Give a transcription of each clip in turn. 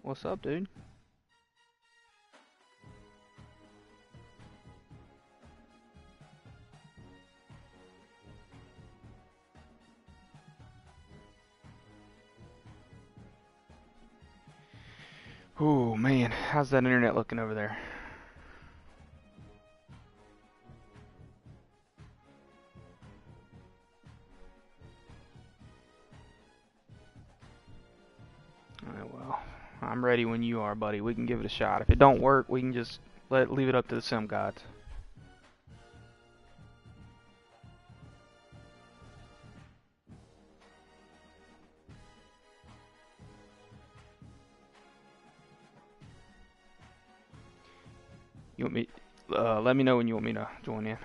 What's up, dude? Oh man, how's that internet looking over there? Well, I'm ready when you are, buddy. We can give it a shot. If it don't work, we can just leave it up to the sim gods. You want me? Let me know when you want me to join in.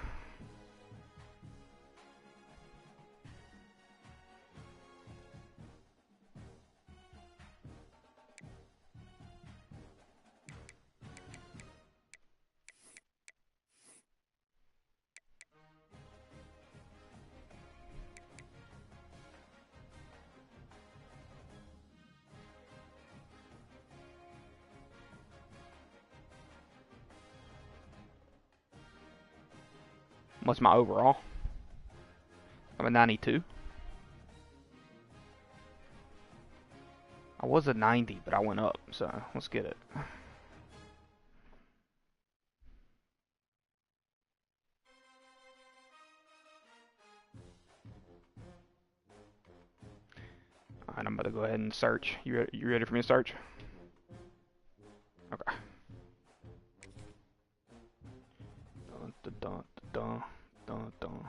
What's my overall? I'm a 92. I was a 90, but I went up, so let's get it. Alright, I'm about to go ahead and search. You ready for me to search? Okay. Dun, dun, dun, dun, dun.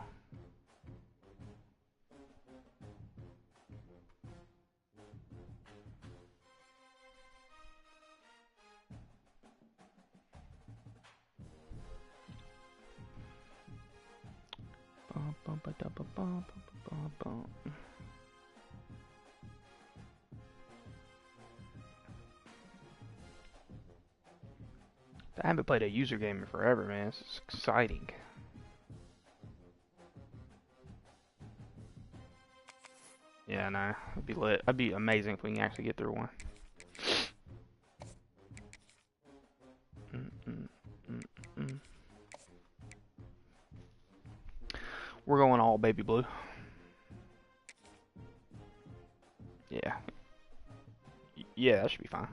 I haven't played a user game in forever, man. This is exciting. Yeah, nah, it'd be lit. It'd be amazing if we can actually get through one. We're going all baby blue. Yeah. Yeah, that should be fine.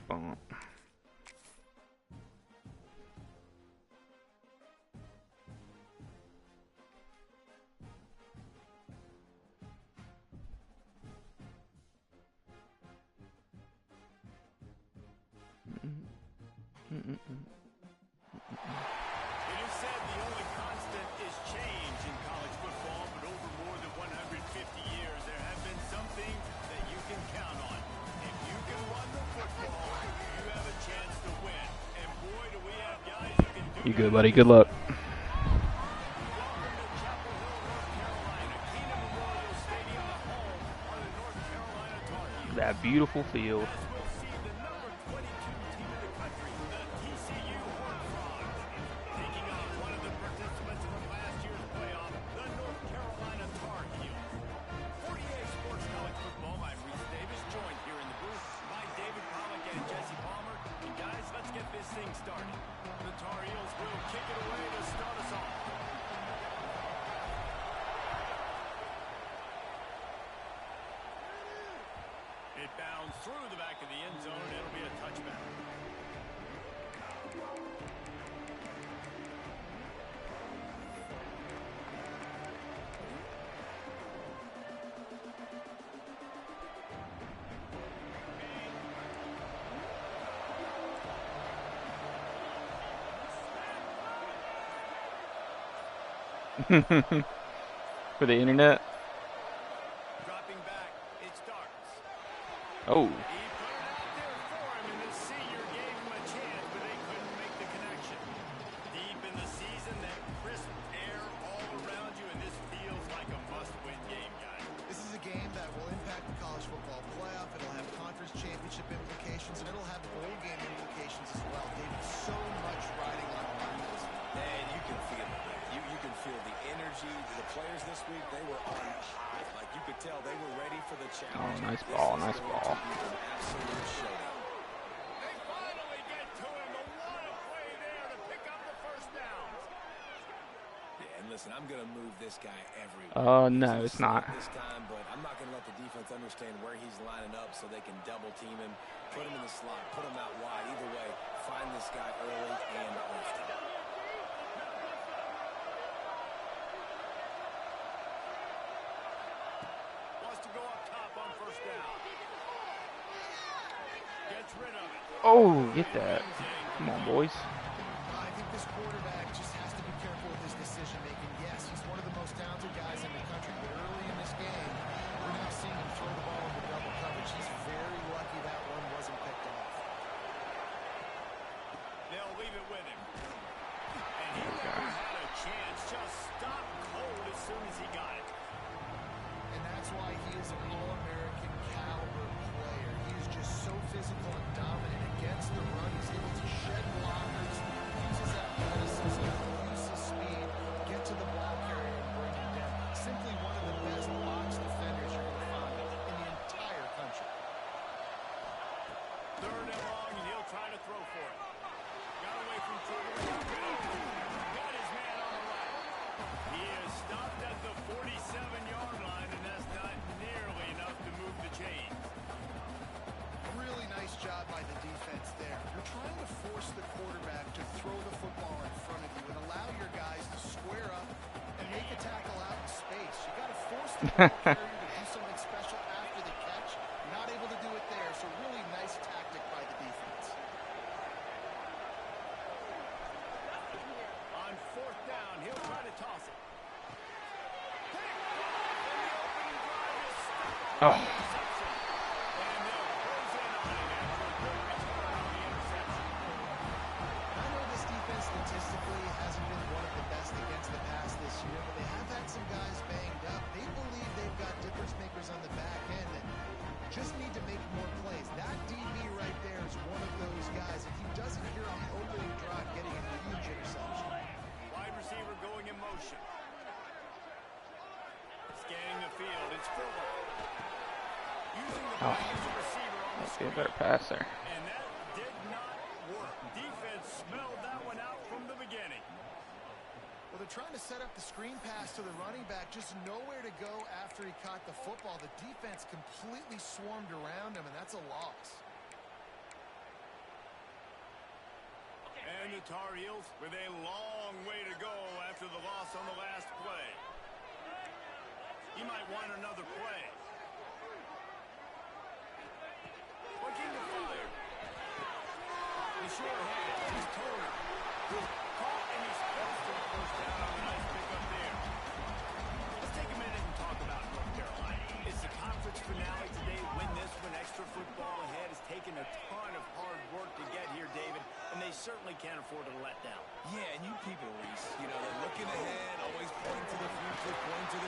Bum. It is said the only constant is change in college football, but over more than 150 years, there have been some things that you can count on. If you can run the football, you have a chance to win. And boy, do we have guys who can do that. You good, buddy? Good luck. That beautiful field. It bounds through the back of the end zone, and it'll be a touchback. For the internet. Dropping back, it starts. Oh. He put it out there for him, and the senior gave him a chance, but they couldn't make the connection. Deep in the season, that crisp air all around you, and this feels like a must-win game, guys. This is a game that will impact the college football playoff. It'll have conference championship implications, and it'll have bowl game implications as well. David, so much riding on this. And you can feel it. You can feel the energy. The players this week, they were on high. Like you could tell, they were ready for the challenge. Oh, nice ball, nice ball. An absolute showdown. They finally get to him. The one play there to pick up the first down. Yeah, and listen, I'm going to move this guy everywhere. Oh, no, it's not. This time, but I'm not going to let the defense understand where he's lining up so they can double team him, put him in the slot, put him out wide. Either way, find this guy early and often. Wants to go up top on first down. Gets rid of it. Oh, get that. Come on, boys. I think this quarterback just has to be careful with his decision making. Yes, he's one of the most talented guys in the country, but early in this game, we're now seeing him throw the ball into double coverage. He's very lucky that one wasn't picked off. They'll leave it with him. And he never had a chance. Just stopped cold as soon as he got it. And that's why he is an All-American caliber player. He is just so physical and dominant against the run. He's able to shed blockers, use his athleticism, use his speed, get to the ball carrier and bring him down. Simply one of the best box defenders you're going to find in the entire country. Third and long, and he'll try to throw for it. Got away from trouble. Got his man on the right. He is stopped at the 47-yard line, and that's not nearly enough to move the chains. Really nice job by the defense there. You're trying to force the quarterback to throw the football in front of you and allow your guys to square up and make a tackle out in space. You got to force the ball carrier to do something special after the catch. Not able to do it there, so really nice tactic by the defense. On fourth down, he'll try to toss it. Oh, I know this defense statistically hasn't been one of the best against the pass this year, but they have had some guys banged up. They believe they've got difference makers on the back end that just need to make more plays. That DB right there is one of those guys. If he doesn't here on the opening drive, getting a huge interception. Wide receiver going in motion. Scanning the field. It's Fuller. Using the ball as a receiver on the let's get a screen. better pass there. And that did not work. Defense smelled that one out from the beginning. Well, they're trying to set up the screen pass to the running back, just nowhere to go after he caught the football. The defense completely swarmed around him, and that's a loss. And the Tar Heels with a long way to go after the loss on the last play. He might want another play. Looking to fire. The short hand. He's Turner. Caught, and he's close to the first down on a nice pickup there. Let's take a minute and talk about North Carolina. It's the conference finale today. Win this one. Extra football ahead has taken a ton of hard work to get here, David, and they certainly can't afford to let down. Yeah, and you people, Reese, you know, they're looking ahead, always pointing to the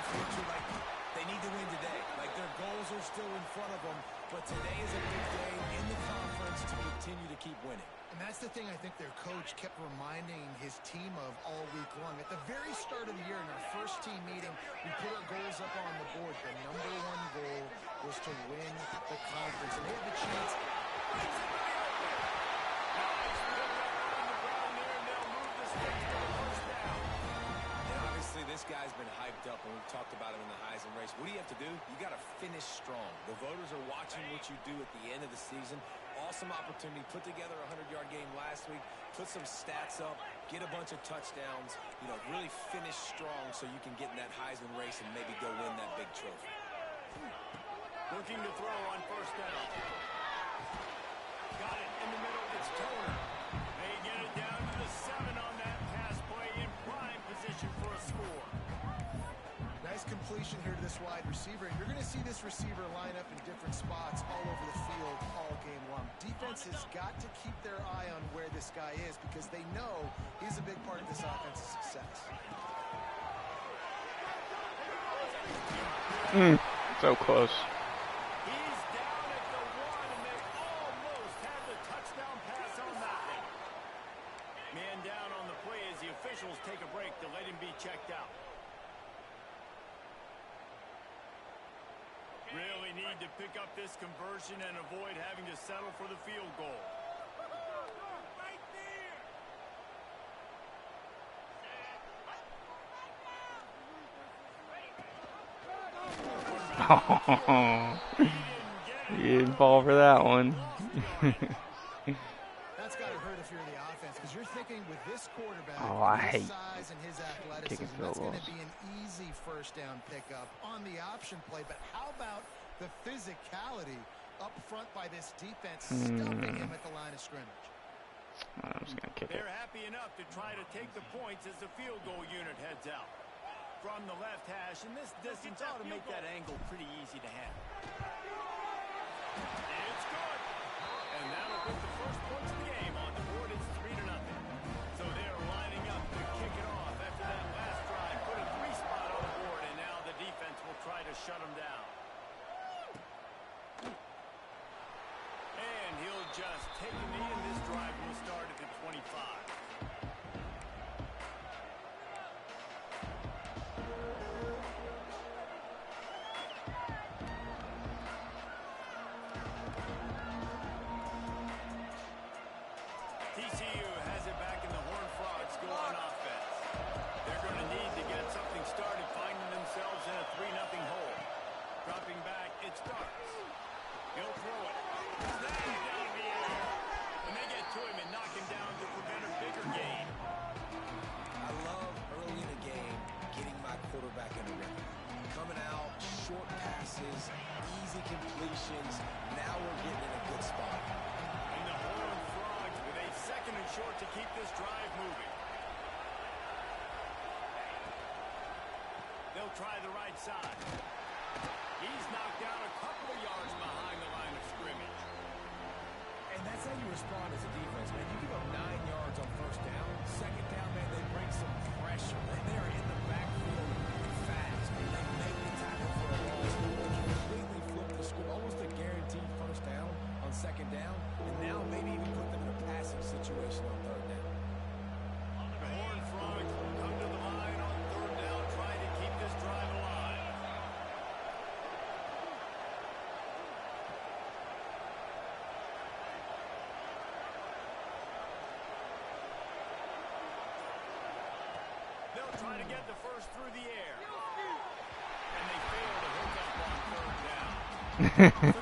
future, like they need to win today. Like their goals are still in front of them, but today is a big day in the conference to continue to keep winning. And that's the thing I think their coach kept reminding his team of all week long. At the very start of the year in our first team meeting, we put our goals up on the board. The number one goal was to win the conference. And they had the chance. This guy's been hyped up, and we've talked about him in the Heisman race. What do you have to do? You got to finish strong. The voters are watching what you do at the end of the season. Awesome opportunity. Put together a 100-yard game last week. Put some stats up. Get a bunch of touchdowns. You know, really finish strong so you can get in that Heisman race and maybe go win that big trophy. Looking to throw on first down. Got it in the middle. It's Turner. They get it down to the 7 on that pass play in prime position for a score. Nice completion here to this wide receiver. And you're going to see this receiver line up in different spots all over the field all game long. Defense has got to keep their eye on where this guy is because they know he's a big part of this offense's success. So close. He's down at the 1, and they almost had the touchdown pass on that one. Man down on the play as the officials take a break to let him be checked out. Really need to pick up this conversion and avoid having to settle for the field goal. Oh, you didn't fall for that one. That's got to hurt if you're the offense, because you're thinking with this quarterback, Oh, I his hate size and his kicking athleticism, field that's going goals. to be an easy first down pickup on the option play. But how about the physicality up front by this defense, stuffing him at the line of scrimmage? I'm just gonna kick it. They're happy enough to try to take the points as the field goal unit heads out. From the left hash, and this distance ought to make that angle pretty easy to handle. It's good. And that'll put the first points of the game on the board. It's 3-0. So they're lining up to kick it off after that last drive. Put a 3-spot on the board, and now the defense will try to shut them down. And he'll just take a knee, and this drive will start at the 25. TCU has it back, and the Horned Frogs go on offense. They're going to need to get something started, finding themselves in a 3-0 hole. Dropping back, it starts. He'll throw it. Snapped down the air. And they get to him and knock him down to prevent a bigger gain. I love early in the game getting my quarterback in the rhythm. Coming out, short passes, easy completions. Now we're getting in a good spot. And the Horned Frogs with a 2nd and short to keep this drive moving. They'll try the right side. He's knocked down a couple of yards behind the line of scrimmage. And that's how you respond as a defense, man. You give up 9 yards on first down. 2nd down, man, they bring some pressure. They're in the backfield fast. They make the tackle for a loss. Completely flip the script. Almost a guaranteed first down on 2nd down. And now maybe even put them in a passing situation on 3rd down. The Horned Frogs will come to the line on 3rd down, trying to keep this drive alive. They'll try to get the first through the air. And they fail to hook up on 3rd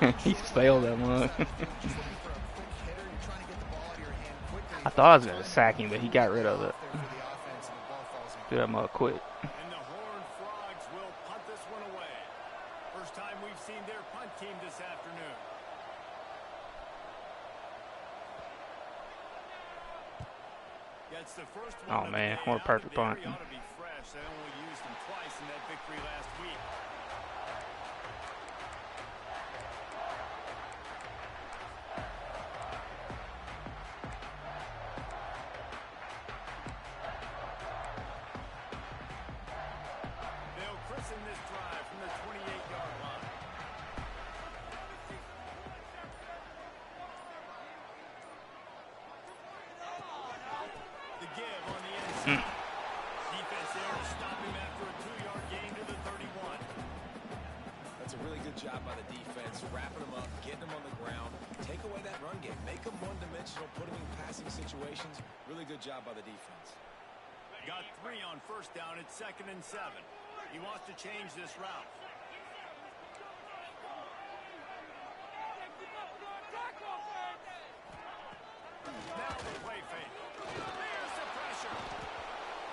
down. He failed that one. Just looking for a quick hitter. You're trying to get the ball out of your hand quickly. I thought I was gonna sack him, but he got rid of it. There for the offense, and the ball falls in. Dude, I'm gonna quit. And the Horned Frogs will punt this one away. First time we've seen their punt team this afternoon. Gets the first one Oh of the man, day what a out perfect of there. punt. He ought to be fresh. They only used him twice in that victory last week. They'll christen this drive from the 28-yard line. The give on the inside. Defense there to stop him after a 2-yard gain to the 31. That's a really good job by the defense, wrapping them up, getting them on the ground, take away that run game, make them one-dimensional, put them in passing situations. Really good job by the defense. Got 3 on first down. It's 2nd and 7. He wants to change this route. Now the play fake. There's the pressure.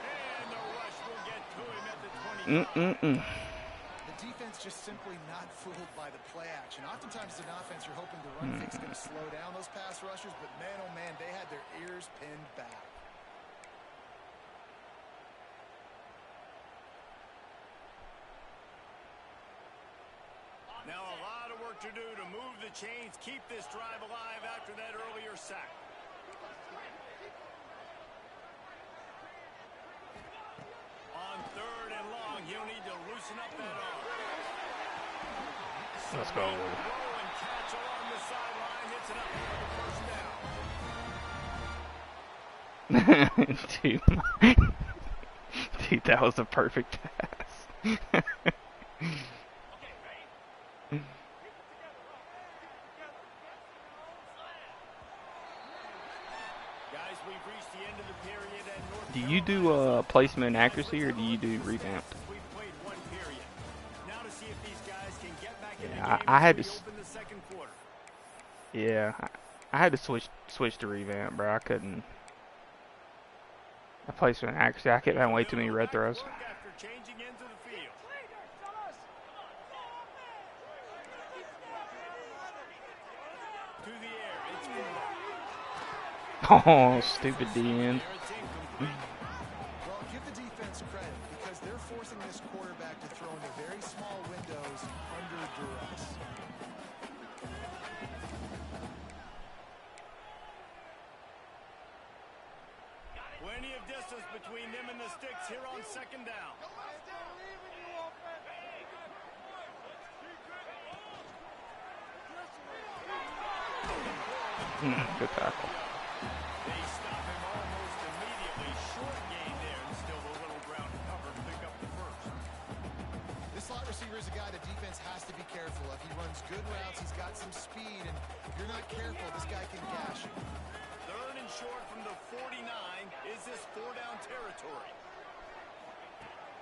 And the rush will get to him at the 25. The defense just simply not fooled by the play action. Oftentimes as an offense, you're hoping the run fix is going to slow down those pass rushers, but man, oh man, they had their ears pinned back. Now a lot of work to do to move the chains, keep this drive alive after that earlier sack. On 3rd and long, he'll need to loosen up that arm. Let's go. Throw and catch along the sideline, hits it up for the first down. Dude, Dude, that was a perfect pass. Guys, we've reached the end of the period, and North Do you do Carolina's up placement and 20. accuracy, or do you do revamped? We've played one period. Now to see if these guys can get back in the Yeah, game I as had we to. open the second quarter. Yeah, I had to switch to revamp, bro. I couldn't. I placement and accuracy. I kept having way too many red throws. After changing into the field. To the air, it's Oh, stupid DN. Well, give the defense credit because they're forcing this quarterback to throw into very small windows under duress. Plenty of distance between them and the sticks here on second down. Good tackle. They stop him almost immediately. Short gain there, and still a little ground to cover to pick up the first. This slot receiver is a guy the defense has to be careful of. He runs good routes. He's got some speed, and if you're not careful, this guy can gash you. Third and short from the 49. Is this 4-down territory?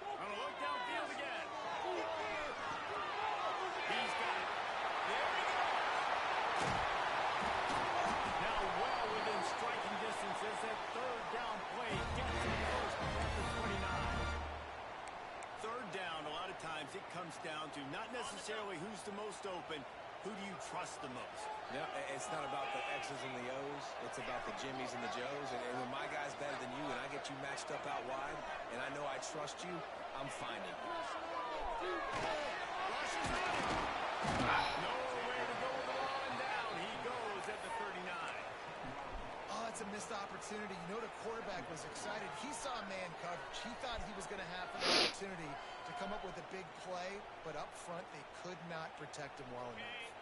Gonna look downfield again. He's got it. There he goes. Now well within striking distance as that third down play gets him first at the 29. Third down, a lot of times it comes down to not necessarily who's the most open, who do you trust the most? No, it's not about the X's and the O's. It's about the Jimmies and the Joes. And when my guy's better than you and I get you matched up out wide and I know I trust you, I'm finding. Nowhere to go with the ball and down. He goes at the 39. Oh, it's a missed opportunity. You know the quarterback was excited. He saw man coverage. He thought he was going to have an opportunity to come up with a big play, but up front they could not protect him well enough.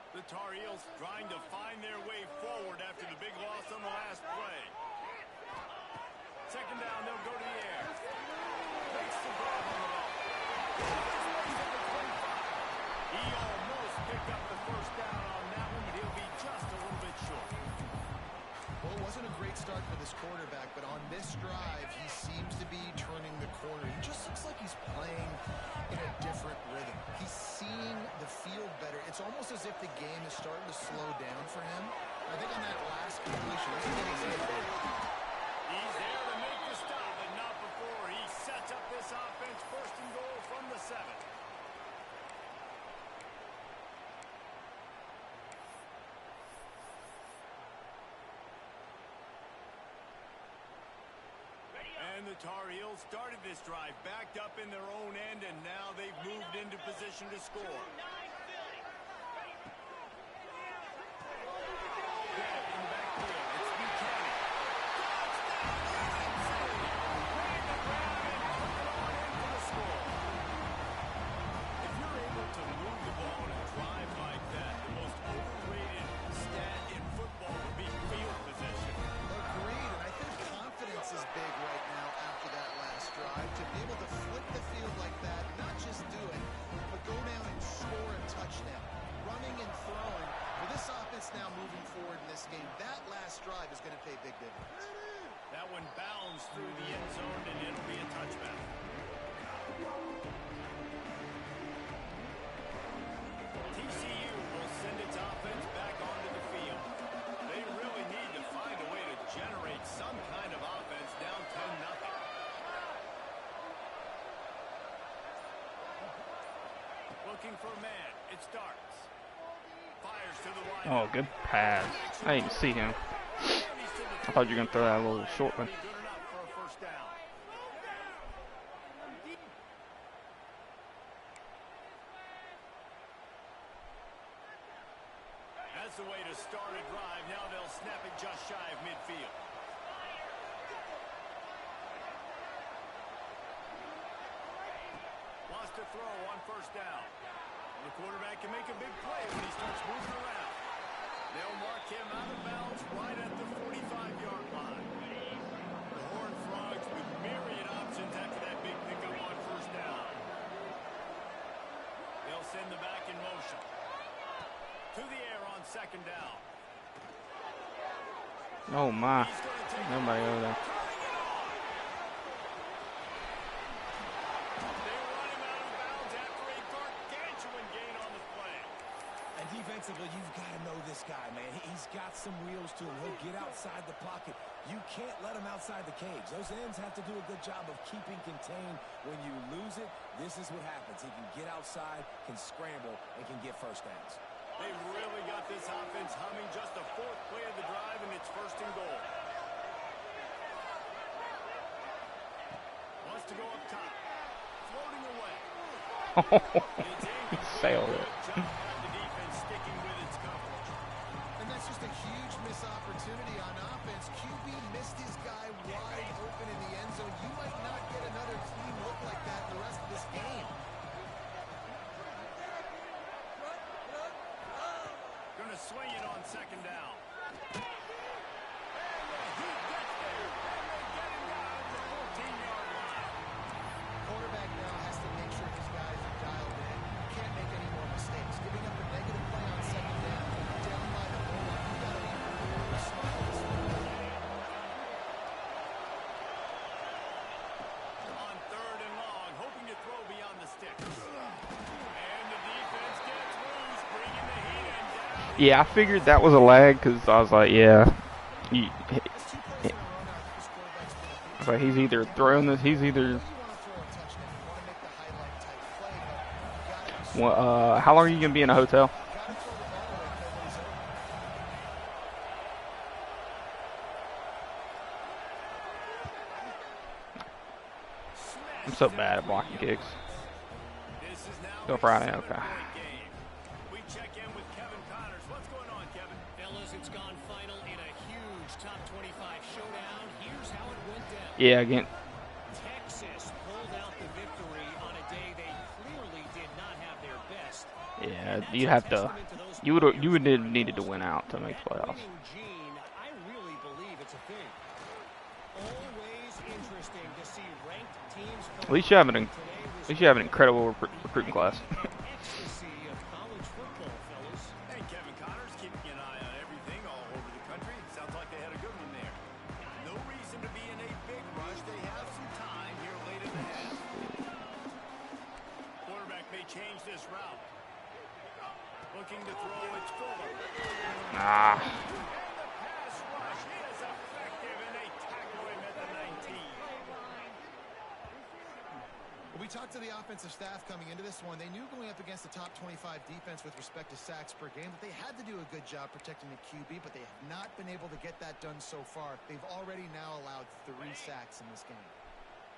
The Tar Heels trying to find their way forward after the big loss on the last play. Second down, they'll go to the air. Makes the grab on the ball. He almost picked up the first down on that one, but he'll be just a little bit short. Well, it wasn't a great start for this quarterback, but on this drive, he seems to be turning the corner. He just looks like he's playing in a different rhythm. He's seeing the field better. It's almost as if the game is starting to slow down for him. I think on that last completion, this is an example. He's there to make the stop, but not before he sets up this offense. First and goal from the 7. And the Tar Heels started this drive backed up in their own end, and now they've moved into position to score. If you're able to move the ball in a drive like that, the most overrated stat in football would be field position. Agreed, and I think confidence is big right now after that last drive. To be able to flip the field like that, not just do it, but go down and score a touchdown. Running and throwing. With this offense now moving forward in this game, that last drive is going to pay big dividends. That one bounced through the end zone, and it'll be a touchback. TCU will send its offense back onto the field. They really need to find a way to generate some kind of offense down 10-0. Looking for a man. It starts. Fires to the wide. Oh, good pass. I didn't see him. I thought you were going to throw that little short one. Good enough for a first down. That's the way to start a drive. Now they'll snap it just shy of midfield. Lost to throw on first down. The quarterback can make a big play when he starts moving around. They'll mark him out of bounds right at the 45-yard line. The Horned Frogs with myriad options after that second down. Oh my. He's going to take Nobody over there. They run him out of bounds after a gargantuan gain on the play. And defensively, you've got to know this guy, man. He's got some wheels to him. He'll get outside the pocket. You can't let him outside the cage. Those ends have to do a good job of keeping contained. When you lose it, this is what happens. He can get outside, can scramble, and can get first downs. They've really got this offense humming. Just the fourth play of the drive, and it's first and goal. Wants to go up top. Floating away. It's He sailed it. Good job by the defense sticking with its coverage. And that's just a huge missed opportunity on offense. QB missed his guy wide open in the end zone. You might not get another clean look like that the rest of this game. Going to swing it on second down. And he gets there. And they get him down at the 14-yard line. Quarterback now has to make sure his guys are dialed in. Can't make any more mistakes. Giving up a negative play on second down. Down by the goal line. You got to be really smart on this one. On third and long, hoping to throw beyond the sticks. And the defense gets loose, bringing the heat in down. Yeah, I figured that was a lag because I was like, yeah. I was like, he's either throwing this, he's either. Well, how long are you gonna be in a hotel? I'm so bad at blocking kicks. This is now Go a Friday, 7-point okay. game. We check in with Kevin Connors. What's going on, Kevin? Fellas, it's gone final in a huge top 25 showdown. Here's how it went down. Yeah, again. Texas pulled out the victory on a day they clearly did not have their best. Yeah, you'd have to. You would have needed to win out to make the playoffs. Winning gene, I really believe it's a thing. Always interesting to see ranked teams. At least you have an incredible recruiting class. Ecstasy of college football, fellas. Hey, Kevin Connors, keeping an eye on everything all over the country. Sounds like they had a good one there. No reason to be in a big rush. They have some time here late in the half. Quarterback may change this route. Looking to throw, it's Fuller. Ah. And the pass rush is effective, and they tackle him at the 19. We talked to the offensive staff coming into this one. They knew going up against the top 25 defense with respect to sacks per game that they had to do a good job protecting the QB, but they have not been able to get that done so far. They've already now allowed 3 sacks in this game.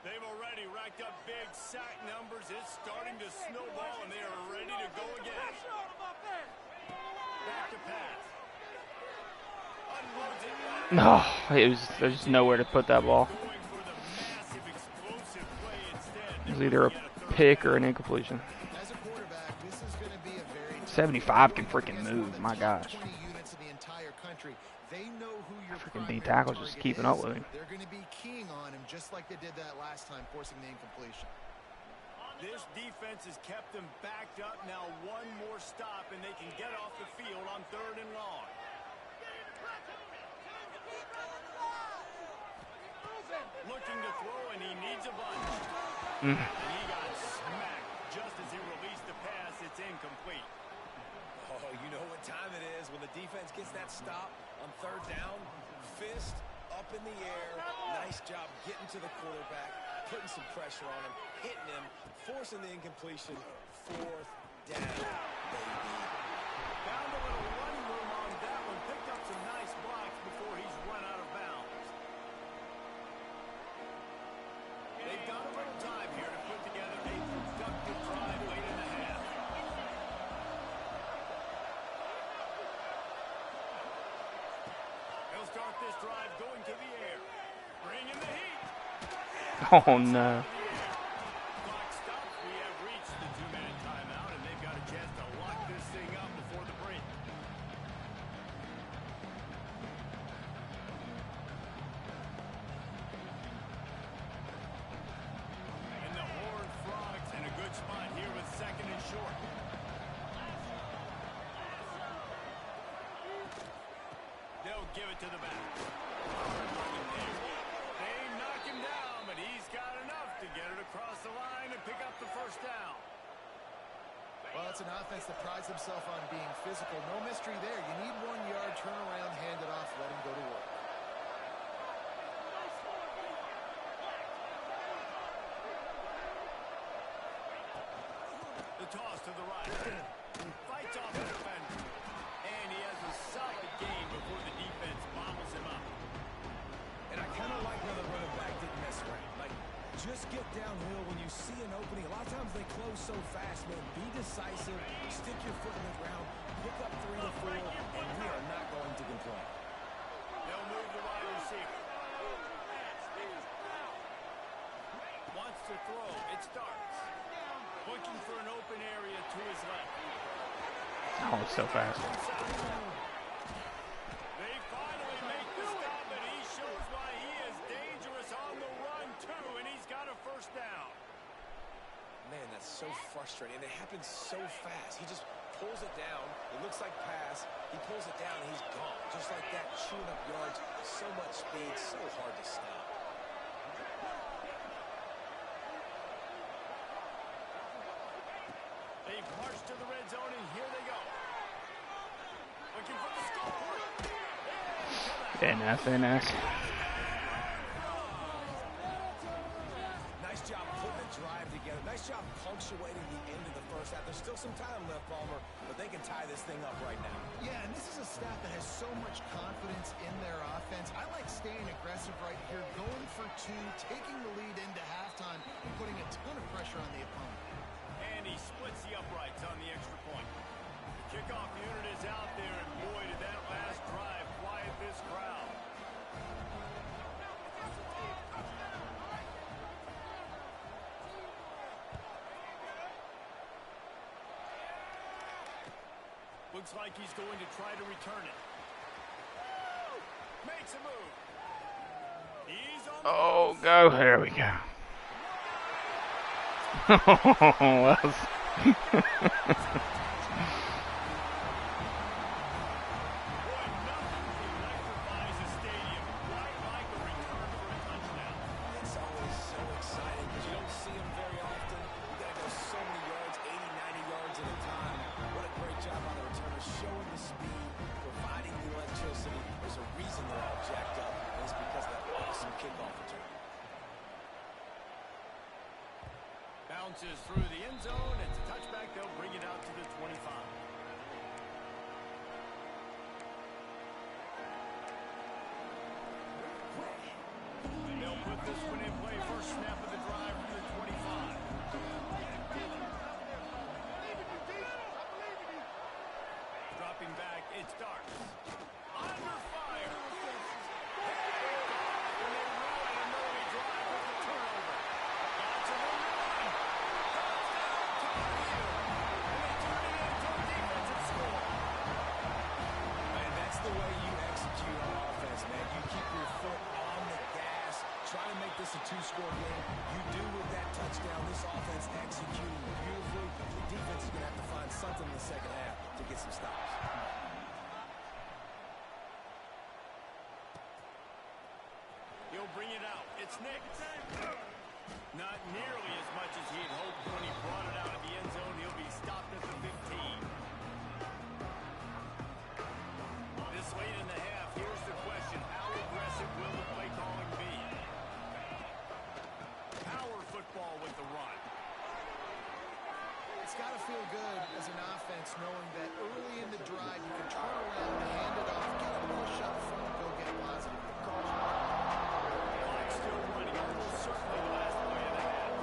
They've already racked up big sack numbers. It's starting to snowball, and they are ready to go again. Back to pass. Unloads it. No, there's just nowhere to put that ball. Going for the massive explosive play instead. It was either a pick or an incompletion. As a quarterback, this is going to be a very 75 can freaking move. My gosh. 20 units in the entire country. They know who your Freaking primary D tackle's just target keeping is. up with him. They're going to be keying on him just like they did that last time, forcing the incompletion. This defense has kept them backed up. Now one more stop, and they can get off the field on third and long. Looking to throw, and he needs a bunch. And he got smacked just as he released the pass. It's incomplete. Oh, you know what time it is when the defense gets that stop on third down. Fist up in the air. Nice job getting to the quarterback, putting some pressure on him, hitting him, forcing the incompletion. Fourth down, baby. Found a little running room on that one. Picked up some nice blocks before he's run out of bounds. They've got a little time here to put together a productive drive late in the half. They'll start this drive going to the air. Bringing the heat. Oh no. Clock stops. We have reached the 2-minute timeout, and they've got a chance to lock this thing up before the break. And the Horned Frogs in a good spot here with second and short. give it to the back. They knock him down, but he's got enough to get it across the line and pick up the first down. Well, it's an offense that prides themselves on being physical. No mystery there. You need 1 yard, turn around, hand it off, let him go to work. The toss to the right. Fights off the defender. And he has a solid game before the defense bobbles him up. And I kind of like when the running back didn't mess around. Like, just get downhill when you see an opening. A lot of times they close so fast, man. Be decisive, stick your foot in the ground, pick up 3 to 4, and we are not going to complain. They'll move the wide receiver. Wants to throw. It starts. Looking for an open area to his left. Oh, it's so fast. They finally make the stop, and he shows why he is dangerous on the run, too, and he's got a first down. Man, that's so frustrating. And it happens so fast. He just pulls it down. It looks like pass. He pulls it down, and he's gone. Just like that, chewing up yards. So much speed, so hard to stop. They march to the red zone, and here they go. Looking for the score. Finesse. Nice job putting a drive together. Nice job punctuating the end of the first half. There's still some time left, Palmer, but they can tie this thing up right now. Yeah, and this is a staff that has so much confidence in their offense. I like staying aggressive right here, going for 2, taking the lead into halftime, and putting a ton of pressure on the opponent. And he splits the uprights on the extra point. The kickoff unit is out there, and boy, did that last drive quiet this crowd. Looks like he's going to try to return it. Makes a move. He's on the Oh, go. There we go. Oh, that was... Boy, nothing electrifies a stadium quite like a return for a touchdown. It's always so exciting because you don't see them very often. You got to go so many yards, 80, 90 yards at a time. What a great job by the returner, showing the speed, providing the electricity. There's a reason they're all jacked up, and it's because of that awesome kickoff return. Bounces through the end zone. It's a touchback. They'll bring it out to the 25. They'll put this one in play. First snap of the drive from the 25. Dropping back. It starts. Under fire. And they run an early drive with the turnover. Lots of room to run. Man, that's the way you execute on offense, man. You keep your foot on the gas, try to make this a 2-score game. You do with that touchdown. This offense executing beautifully. The defense is going to have to find something in the second half to get some stops. He'll bring it out. It's Nick. Not nearly as much as he had hoped when he brought it out of the end zone. He'll be stopped at the 15. This late in the half, here's the question. How aggressive will the play calling be? Power football with the run. It's got to feel good as an offense knowing that early in the drive you can turn around, hand it off, get a push up front, go get positive. Clock still running. Almost certainly the last play of the half.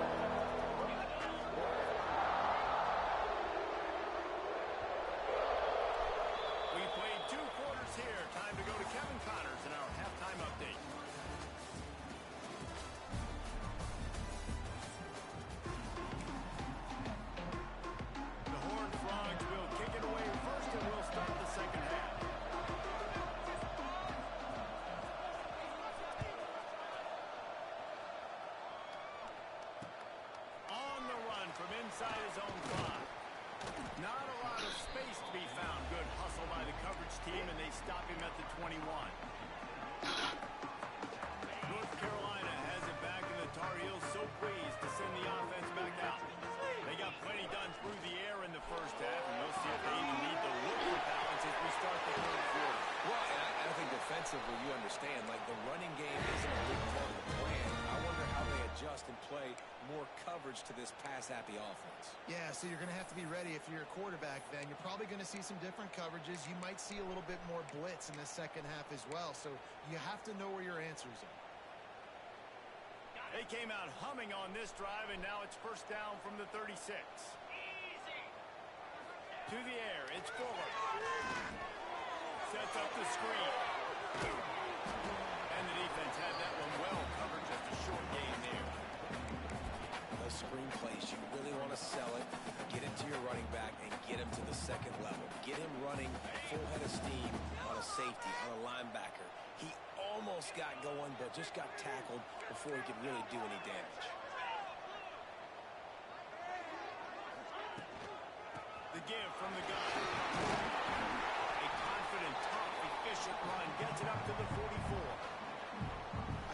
We played 2 quarters here. Time to go to Kevin Connors in our halftime update. The Horned Frogs will kick it away first, and we'll start the second half. On the run from inside his own 5. Not a lot of space to be found. Good hustle by the coverage team, and they stop him at the 21. North Carolina has it back, and the Tar Heels so pleased to send the offense back out. They got plenty done through the air in the first half, and we'll see if they even need to look for balance as we start the third quarter. Well, and I think defensively, you understand, like the running game isn't a big part of the plan. I wonder how they adjust and play more coverage to this pass-happy offense. Yeah, so you're going to have to be ready if you're a quarterback then. You're probably going to see some different coverages. You might see a little bit more blitz in the second half as well, so you have to know where your answers are. They came out humming on this drive, and now it's first down from the 36. To the air, it's Fuller. Sets up the screen. And the defense had that one well covered, just a short gain there. Those screen plays, you really want to sell it, get it to your running back, and get him to the second level. Get him running full head of steam on a safety, on a linebacker. He almost got going, but just got tackled before he could really do any damage. The give from the gun. A confident, tough, efficient run gets it up to the 44.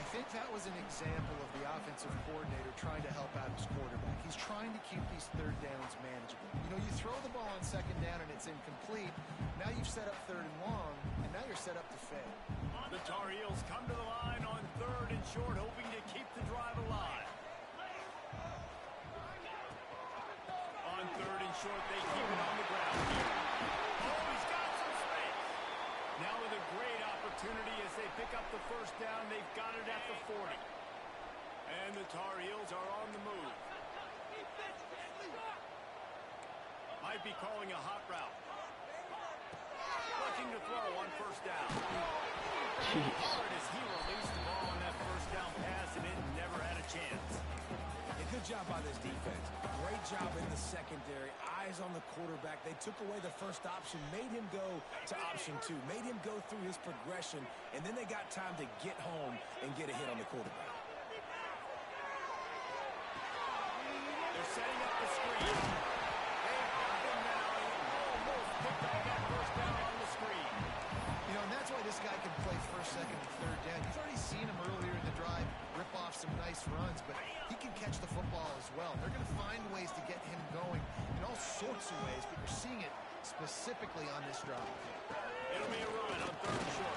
I think that was an example of the offensive coordinator trying to help out his quarterback. He's trying to keep these third downs manageable. You know, you throw the ball on second down and it's incomplete. Now you've set up third and long, and now you're set up to fail. The Tar Heels come to the line on third and short, hoping to keep the drive alive. On third and short, they keep it on the ground. Oh, he's got some space. Now with a great opportunity as they pick up the first down, they've got it at the 40. And the Tar Heels are on the move. Might be calling a hot route. Looking to throw on first down. Hard as he released the ball on that first down pass, and it never had a chance. A good job by this defense. Great job in the secondary. Eyes on the quarterback. They took away the first option, made him go to option 2, made him go through his progression, and then they got time to get home and get a hit on the quarterback. They're setting up the screen. They've got him now. He almost picked up that first down on the screen. You know, and that's why this guy can play first, second, and third down. You've already seen him earlier in the drive rip off some nice runs, but he can catch the football as well. They're going to find ways to get him going in all sorts of ways, but you're seeing it specifically on this drive. It'll be a run on third and short.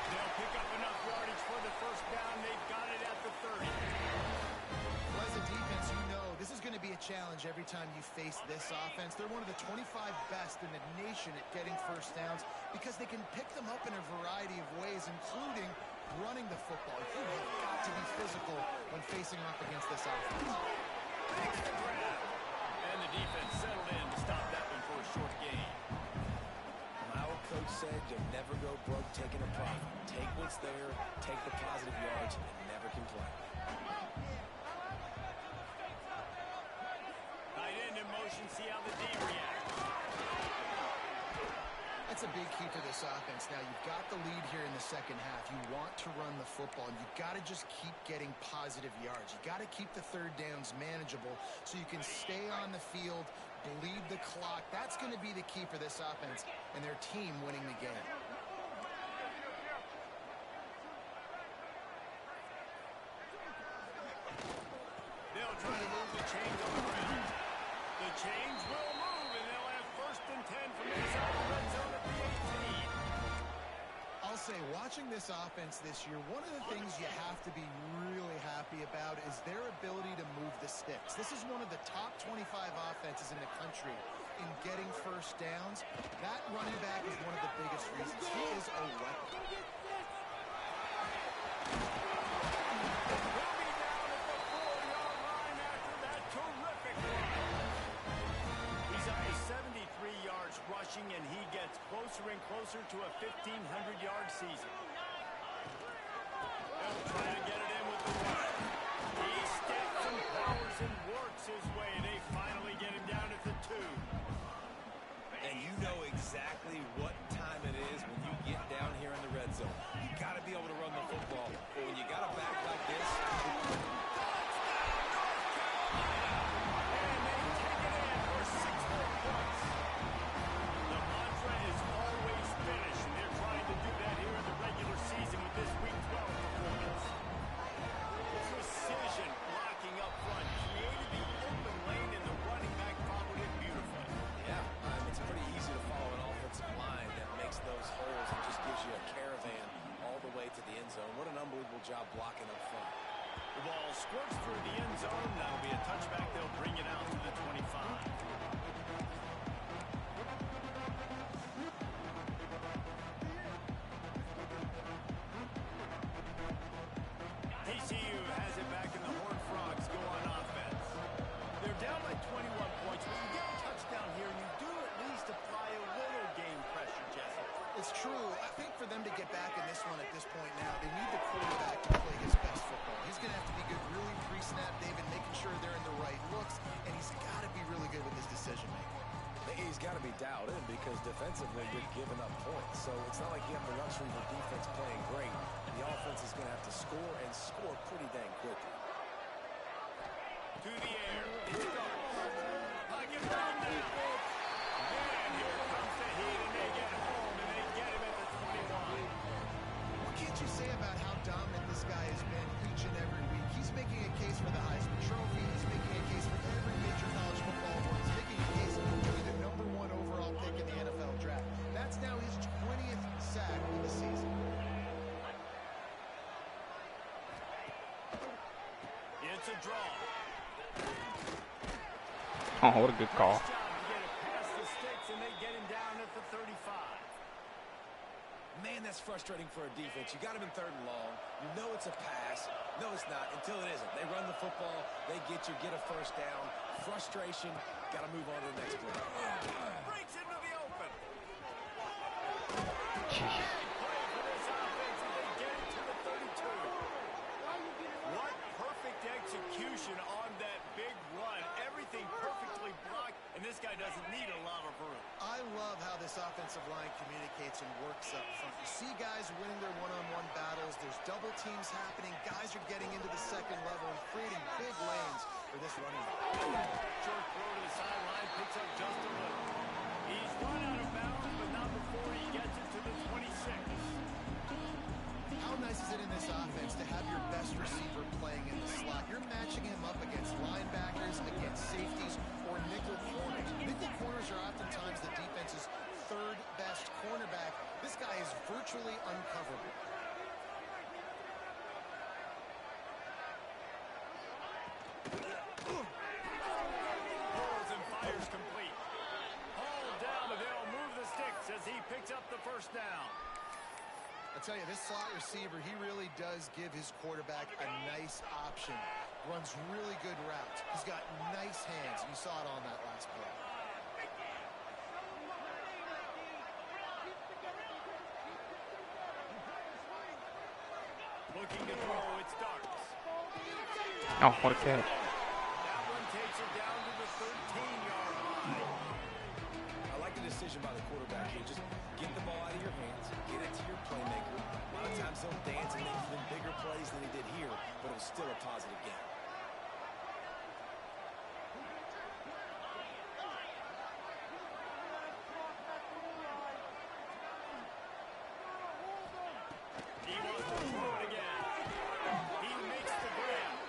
They'll pick up enough yardage for the first down. They've got it at the 30. Well, as a defense, you know this is going to be a challenge every time you face this offense. They're one of the 25 best in the nation at getting first downs because they can pick them up in a variety of ways, including running the football. You have got to be physical when facing off against this offense. Makes the grab. And the defense settled in to stop that one for a short gain. My old coach said you'll never go broke taking a profit. Take what's there, take the positive yards, and never complain. Tight end in motion, see how the D reacts. That's a big key for this offense. Now, you've got the lead here in the second half. You want to run the football, and you've got to just keep getting positive yards. You've got to keep the third downs manageable so you can stay on the field, bleed the clock. That's going to be the key for this offense and their team winning the game. They'll try to move the chains on the ground. The chains will move, and they'll have first and 10 from inside the red zone at the 18. I'll say, watching this offense this year, one of the things you have to be really happy about is their ability to move the sticks. This is one of the top 25 offenses in the country in getting first downs. That running back is one of the biggest reasons. He is a weapon. He'll be down at the 4-yard line after that terrific run. He's up to 73 yards rushing, and he gets closer and closer to a 1,500-yard season. They'll try to get it in with the run. He steps and powers and works his way. They finally get him down at the 2. And you know exactly what time it is when you get down here in the red zone. You got to be able to run the football. But when you got a back like this, And they take it in for 6 more points. The mantra is always finish, and they're trying to do that here incredible job blocking up front. The ball squirts through the end zone. That'll be a touchback. They'll bring it out to the 25. TCU has it back, and the Horned Frogs go on offense. They're down by 21 points. When you get a touchdown here, you do at least apply a little game pressure, Jesse. It's true. I think for them to get back in this one at this point now, they need the quarterback to play his best football. He's going to have to be good really pre-snap, David, making sure they're in the right looks, and he's got to be really good with his decision-making. He's got to be dialed in because defensively they're giving up points. So it's not like you have the luxury of the defense playing great. The offense is going to have to score and score pretty dang quickly. To the air. It's Starks. Pocket down there. And here comes the heat, and they get home, and they get him at the 21. What can't you say about how dominant this guy has been each and every week? He's making a case for the Heisman Trophy. He's making a case for every major college football award. He's making a case to be the #1 overall pick in the NFL draft. That's now his 20th sack of the season. It's a draw. Oh, what a good call. Nice job to get it past the sticks, and they get him down at the 35. Man, that's frustrating for a defense. You got him in 3rd and long. You know it's a pass. No, it's not until it isn't. They run the football. They get you, get a 1st down. Frustration. Got to move on to the next play. Breaks into the open. Jeez. Play for this offense, and they get it to the 32. What perfect execution on that big run. Everything perfectly blocked, and this guy doesn't need a lot of room. I love how this offensive line communicates and works up front. You see guys winning their one-on-one battles. There's double teams happening. Guys are getting into the 2nd level and creating big lanes for this running back. Short throw to the sideline, picks up just a little. He's run out of bounds, but not before he gets it to the 26. How nice is it in this offense to have your best receiver playing in the slot? You're matching him up against linebackers, against safeties, or nickel corners. Nickel corners are oftentimes the defense's 3rd best cornerback. This guy is virtually uncoverable. Pulls and fires complete. Hauled down, but they'll move the sticks as he picks up the 1st down. I tell you, this slot receiver, he really does give his quarterback a nice option. Runs really good routes. He's got nice hands. You saw it on that last play. Looking to throw, it's Starks. Oh, what a catch. That one takes it down to the 13-yard line. I like the decision by the quarterback here. Just get the ball out of your hands, get it to your playmaker. A lot of times he'll dance and make even bigger plays than he did here, but it was still a positive game. He wants to throw it again. He makes the grab.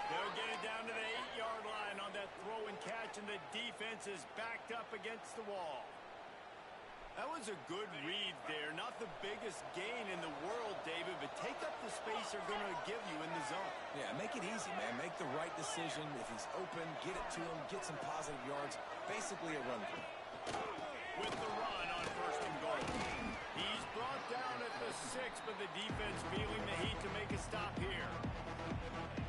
They'll get it down to the 8-yard line on that throw and catch, and the defense is backed up against the wall. That was a good read there. Not the biggest gain in the world, David, but take up the space they're going to give you in the zone. Yeah, make it easy, man. Make the right decision. If he's open, get it to him, get some positive yards. Basically a run play. With the run on 1st and goal. He's brought down at the 6, but the defense feeling the heat to make a stop here.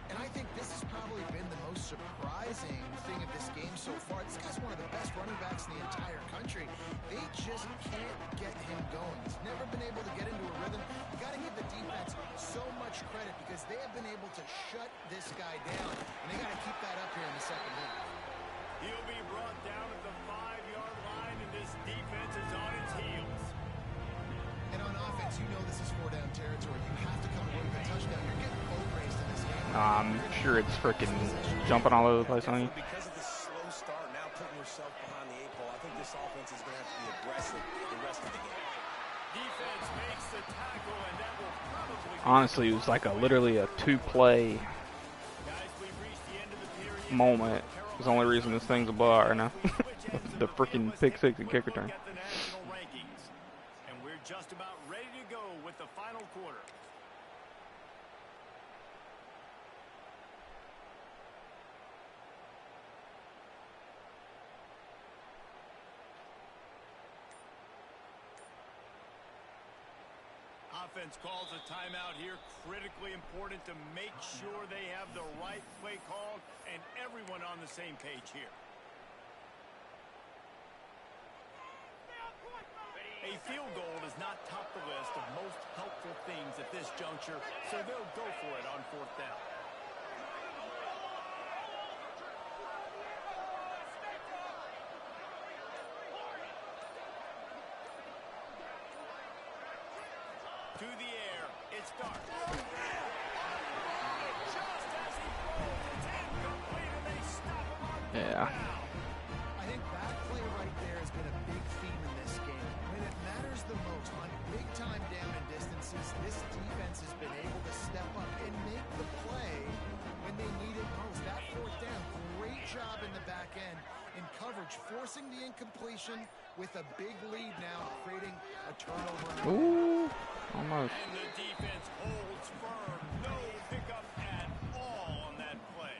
And I think this has probably been the most surprising thing of this game so far. This guy's one of the best running backs in the entire country. They just can't get him going. He's never been able to get into a rhythm. You got to give the defense so much credit because they have been able to shut this guy down, and they got to keep that up here in the 2nd half. He'll be brought down at the 5-yard line, and this defense is on its heels. And on offense, you know this is 4-down territory. You have to come away with a touchdown. You're getting boat raced in this game. I'm sure it's freaking jumping all over the place on you. Because of the slow start, now putting yourself behind the 8 ball, I think this offense is going to have to be aggressive the rest of the game. Defense makes the tackle, and that will probably... Honestly, it was like literally a 2-play Guys, we've reached the end of the period. moment. It's the only reason this thing's a bar now. The freaking pick 6 and kick return. At the national rankings. And we're just about ready to go with the final quarter. offense calls a timeout here. Critically important to make sure they have the right play called and everyone on the same page here. A field goal does not top the list of most helpful things at this juncture, so they'll go for it on 4th down. To the air, it's Dart. Just as he throws, it's incomplete, and they stop him on the Yeah. ground. I think that play right there has been a big theme in this game. When it matters the most, on big-time down and distances, this defense has been able to step up and make the play when they need it most. That 4th down, great job in the back end in coverage, forcing the incompletion with a big lead now, creating a turnover. Ooh, almost. And the defense holds firm. No pickup at all on that play.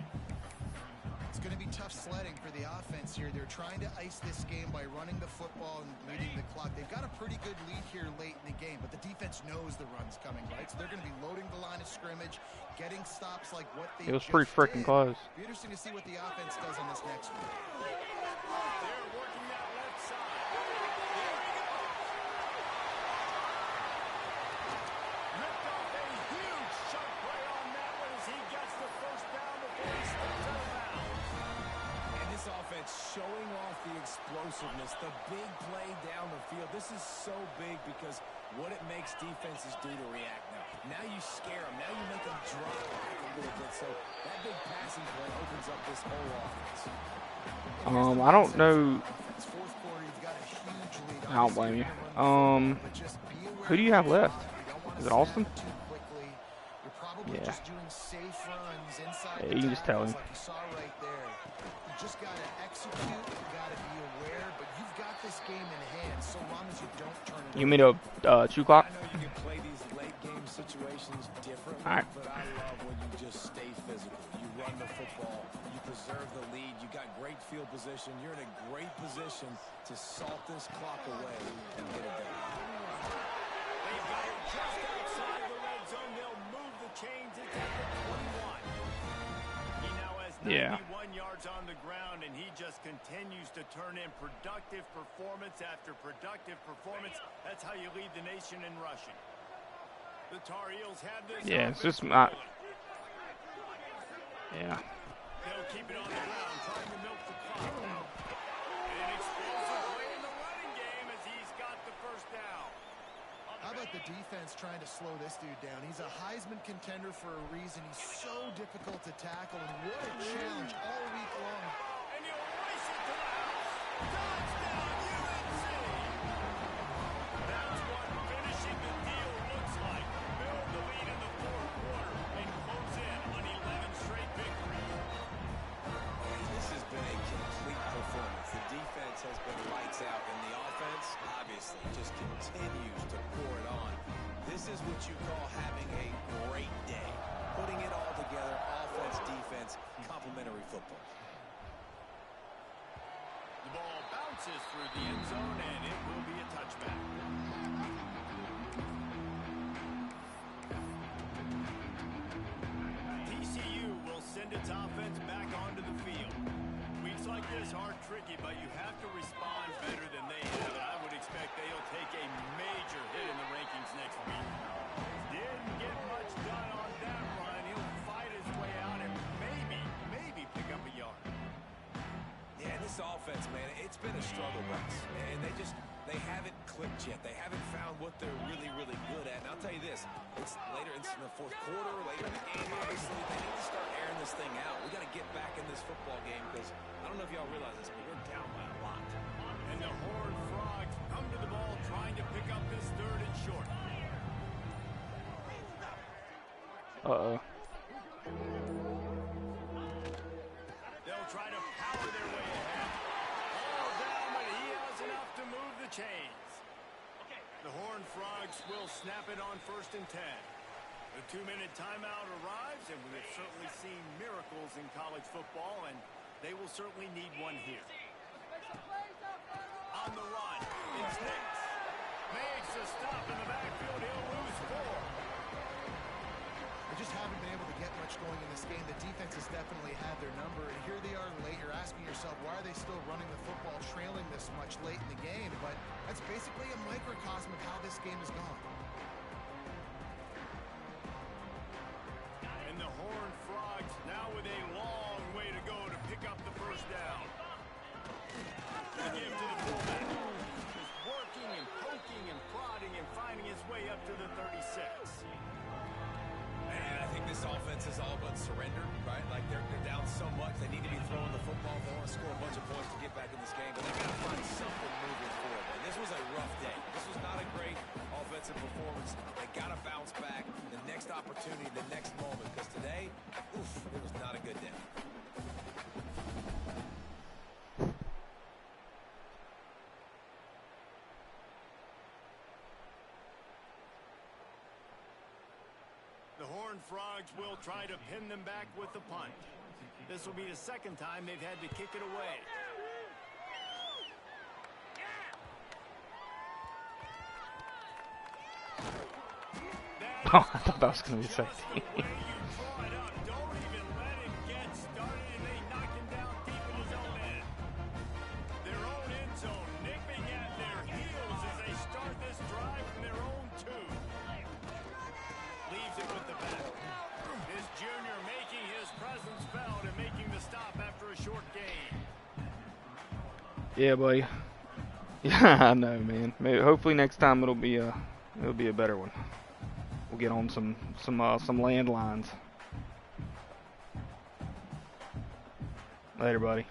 It's going to be tough sledding for the offense here. They're trying to ice this game by running the football and leading the clock. They've got a pretty good lead here late in the game, but the defense knows the run's coming, right? So they're going to be loading the line of scrimmage, getting stops like what they It was just pretty freaking did. close. Be interesting to see what the offense does on this next one. They're working that left side. There we go. Ripped off a huge shot play on that one as he gets the 1st down before he steps out of bounds. And this offense showing off the explosiveness, the big play down the field. This is so big because what it makes defenses do to react now. Now you scare them. Now you make them drop back a little bit. So that big passing play opens up this whole offense. I don't know. Fourth quarter, you've got a huge lead. I don't blame you. But just be aware Who do you have left? you don't want to Is it snap Austin? too quickly. You're probably Yeah. just doing safe runs inside Yeah, the you can just tell tackles him. like you saw right there. You just got to execute. You got to be aware, but you've got this game in hand so long as you don't turn it You over. mean to 2 o'clock? I know you can play these late game situations differently, All right. but I love when you just stay physical. You run the football, you preserve the lead, you got great field position, you're in a great position to salt this clock away and get it done. They've got it just outside the red zone. They'll move the chains. It's at the 21. He now has 91 yards on the ground, and he just continues to turn in productive performance after productive performance. That's how you lead the nation in rushing. The Tar Heels have this. Yeah, it's just offense not. rolling. Yeah. They'll keep it on the ground, trying to milk the clock. An explosive play in the running game as he's got the 1st down. How about the defense trying to slow this dude down? He's a Heisman contender for a reason. He's so difficult to tackle, and what a challenge all week long. And he'll race it to the house. Touchdown, UNC! That's what finishing the deal looks like. Build the lead in the 4th quarter and close in on 11 straight victories. This has been a complete performance. The defense has been lights out, and the offense, obviously, just continues to pour it on. This is what you call having a great day. Putting it all together, offense, defense, complementary football. The ball bounces through the end zone, and it will be a touchback. TCU will send its offense back onto the field. Weeks like this are tricky, but you have to respond better than they have, and I would expect they'll take a major hit in the rankings next week. Didn't get much done on that run. He'll fight his way out and maybe pick up a yard. Yeah, and this offense, man, it's been a struggle bus. And they haven't clicked yet. They haven't found what they're really, really good at. And I'll tell you this, it's in the 4th quarter, later in the game, obviously. They need to start airing this thing out. We got to get back in this football game because I don't know if y'all realize this, but we're down by a lot. And the Horned Frogs come to the ball trying to pick up this 3rd and short. Uh-oh. They'll try to power their way ahead. All down, but he has enough to move the chains. The Horned Frogs will snap it on 1st and 10. The 2-minute timeout arrives, and we have certainly seen miracles in college football, and they will certainly need one here. On the run, it's Nix. Makes a stop in the backfield. He'll lose 4 has definitely had their number, and here they are late. You're asking yourself, why are they still running the football trailing this much late in the game? But that's basically a microcosm of how this game has gone. And the Horned Frogs now with a long way to go to pick up the first down. The give to the fullback. Just working and poking and prodding and finding his way up to the 36. And I think this offense is all but surrendered, right? Like they're down so much, they need to be throwing the football. They want to score a bunch of points to get back in this game, but they got to find something moving forward. And this was a rough day. This was not a great offensive performance. They got to bounce back the next opportunity, the next moment, because today, oof, it was not a good day. The Horned Frogs will try to pin them back with the punt. This will be the second time they've had to kick it away. Oh, I thought that was going to be safety. Just the way you draw it up. Don't even let him get started, and they knock him down deep in his own end. Their own end zone, nipping at their heels as they start this drive from their own 2. Leaves it with the back. This junior making his presence felt and making the stop after a short gain. Yeah, buddy. Yeah, I know, man. Maybe, hopefully next time it'll be a better one. We'll get on some landlines. Later, buddy.